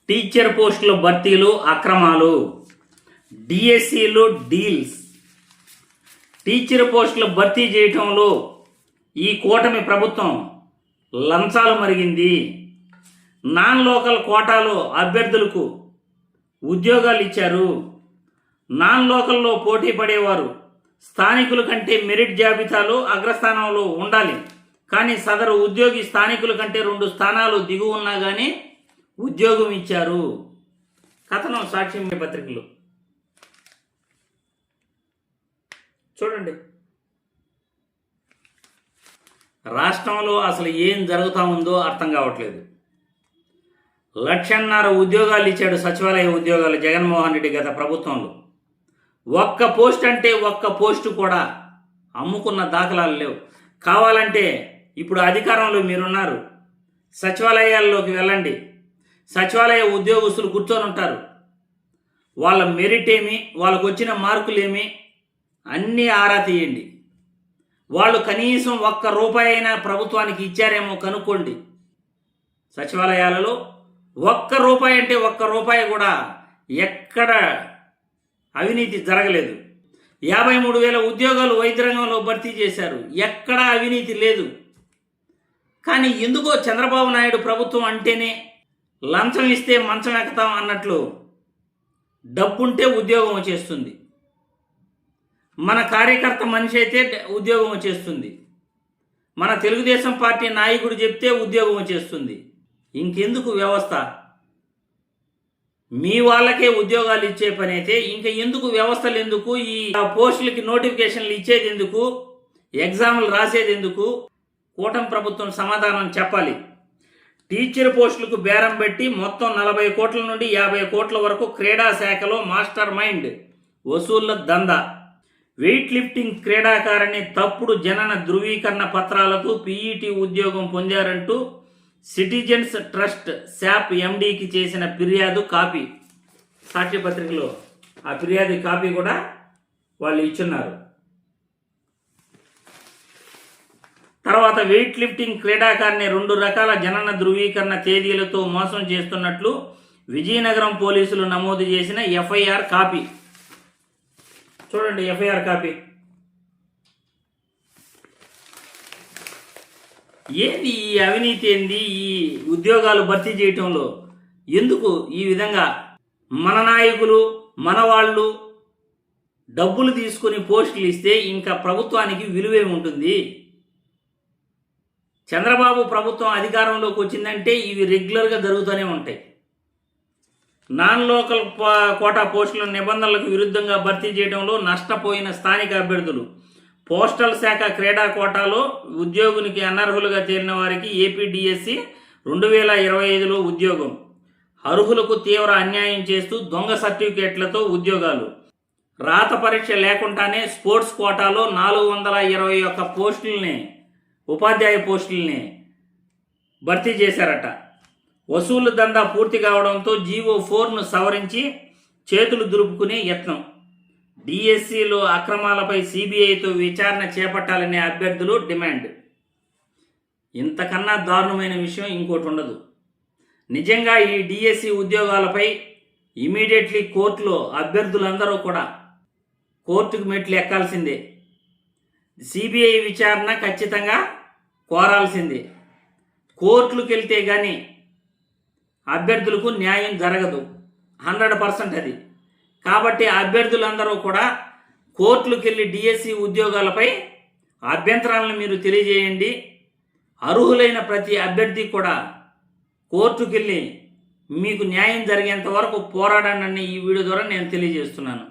Teacher పోస్టుల భర్తీలు అక్రమాలు, డిఎస్సిలో డీల్స్. టీచర్ పోస్టుల భర్తీ చేయటంలో ఈ కూటమి ప్రభుత్వం లంచాలు మరిగింది. నాన్ లోకల్ కోటాలో అభ్యర్థులకు ఉద్యోగాలు ఇచ్చారు. నాన్ లోకల్లో పోటీ పడేవారు స్థానికుల కంటే మెరిట్ జాబితాలో అగ్రస్థానంలో ఉండాలి. కానీ సదరు ఉద్యోగి స్థానికుల కంటే 2 స్థానాలు దిగు ఉన్నా కానీ ఉద్యోగం ఇచ్చారు. కథనం సాక్షి పత్రికలు చూడండి. రాష్ట్రంలో అసలు ఏం జరుగుతూ ఉందో అర్థం కావట్లేదు. 1,50,000 ఉద్యోగాలు ఇచ్చాడు, సచివాలయ ఉద్యోగాలు జగన్మోహన్ రెడ్డి గత ప్రభుత్వంలో. ఒక్క పోస్ట్ అంటే ఒక్క పోస్టు కూడా అమ్ముకున్న దాఖలాలు లేవు. కావాలంటే ఇప్పుడు అధికారంలో మీరున్నారు, సచివాలయాల్లోకి వెళ్ళండి. సచివాలయ ఉద్యోగస్తులు కూర్చొని ఉంటారు. వాళ్ళ మెరిట్ ఏమి, వాళ్ళకు వచ్చిన మార్కులేమి అన్నీ ఆరా తీయండి. వాళ్ళు కనీసం ₹1 అయినా ప్రభుత్వానికి ఇచ్చారేమో కనుక్కోండి. సచివాలయాలలో ₹1 అంటే ₹1 కూడా ఎక్కడ అవినీతి జరగలేదు. 53,000 ఉద్యోగాలు వైద్య రంగంలో భర్తీ చేశారు, ఎక్కడా అవినీతి లేదు. కానీ ఎందుకో చంద్రబాబు నాయుడు ప్రభుత్వం అంటేనే లంచం ఇస్తే మంచం ఎక్కుతాం అన్నట్లు డబ్బుంటే ఉద్యోగం వచ్చేస్తుంది. మన కార్యకర్త మనిషి అయితే ఉద్యోగం వచ్చేస్తుంది. మన తెలుగుదేశం పార్టీ నాయకుడు చెప్తే ఉద్యోగం వచ్చేస్తుంది. ఇంకెందుకు వ్యవస్థ? మీ వాళ్ళకే ఉద్యోగాలు ఇచ్చే పని అయితే ఇంకా ఎందుకు వ్యవస్థలు ఎందుకు? ఈ పోస్టులకి నోటిఫికేషన్లు ఇచ్చేది ఎందుకు? ఎగ్జామ్లు రాసేది ఎందుకు? కూటమి ప్రభుత్వం సమాధానం చెప్పాలి. టీచర్ పోస్టులకు బేరం పెట్టి మొత్తం 40 కోట్ల నుండి 50 కోట్ల వరకు క్రీడా శాఖలో మాస్టర్ మైండ్ వసూళ్ల దందా. వెయిట్ లిఫ్టింగ్ క్రీడాకారిణి తప్పుడు జనన ధృవీకరణ పత్రాలతో పీఈటీ ఉద్యోగం పొందారంటూ సిటిజన్స్ ట్రస్ట్ శాప్ ఎండీకి చేసిన ఫిర్యాదు కాపీ సాక్షి పత్రికలో ఆ ఫిర్యాదు కాపీ కూడా వాళ్ళు ఇచ్చున్నారు. తర్వాత వెయిట్ లిఫ్టింగ్ క్రీడాకారిని 2 రకాల జనన ధృవీకరణ తేదీలతో మోసం చేస్తున్నట్లు విజయనగరం పోలీసులు నమోదు చేసిన ఎఫ్ఐఆర్ కాపీ చూడండి. ఎఫ్ఐఆర్ కాపీ ఏంది? ఈ అవినీతి ఏంది? ఈ ఉద్యోగాలు భర్తీ చేయటంలో ఎందుకు ఈ విధంగా మన నాయకులు మన వాళ్ళు డబ్బులు తీసుకుని పోస్టులు ఇస్తే ఇంకా ప్రభుత్వానికి విలువేమి ఉంటుంది? చంద్రబాబు ప్రభుత్వం అధికారంలోకి వచ్చిందంటే ఇవి రెగ్యులర్గా జరుగుతూనే ఉంటాయి. నాన్ లోకల్ కోటా పోస్టుల నిబంధనలకు విరుద్ధంగా భర్తీ చేయడంలో నష్టపోయిన స్థానిక అభ్యర్థులు. పోస్టల్ శాఖ క్రీడా కోటాలో ఉద్యోగునికి అనర్హులుగా చేరిన వారికి ఏపీడిఎస్సి 2025లో ఉద్యోగం. అర్హులకు తీవ్ర అన్యాయం చేస్తూ దొంగ సర్టిఫికేట్లతో ఉద్యోగాలు. రాత పరీక్ష లేకుండానే స్పోర్ట్స్ కోటాలో 421 పోస్టుల్ని, ఉపాధ్యాయ పోస్టుల్ని భర్తీ చేశారట. వసూలు దందా పూర్తి కావడంతో జీవో 4ను సవరించి చేతులు దులుపుకునే యత్నం. డిఎస్సిలో అక్రమాలపై సిబిఐతో విచారణ చేపట్టాలనే అభ్యర్థులు డిమాండ్. ఇంతకన్నా దారుణమైన విషయం ఇంకోటి ఉండదు. నిజంగా ఈ డిఎస్సి ఉద్యోగాలపై ఇమీడియట్లీ కోర్టులో అభ్యర్థులందరూ కూడా కోర్టుకు మెట్లు ఎక్కాల్సిందే. సిబిఐ విచారణ ఖచ్చితంగా కోరాల్సిందే. కోర్టులకు వెళ్తే కానీ అభ్యర్థులకు న్యాయం జరగదు, 100% అది. కాబట్టి అభ్యర్థులందరూ కూడా కోర్టులకు వెళ్ళి డిఎస్సి ఉద్యోగాలపై అభ్యంతరాలను మీరు తెలియజేయండి. అర్హులైన ప్రతి అభ్యర్థి కూడా కోర్టుకు వెళ్ళి మీకు న్యాయం జరిగేంత వరకు పోరాడండి ఈ వీడియో ద్వారా నేను తెలియజేస్తున్నాను.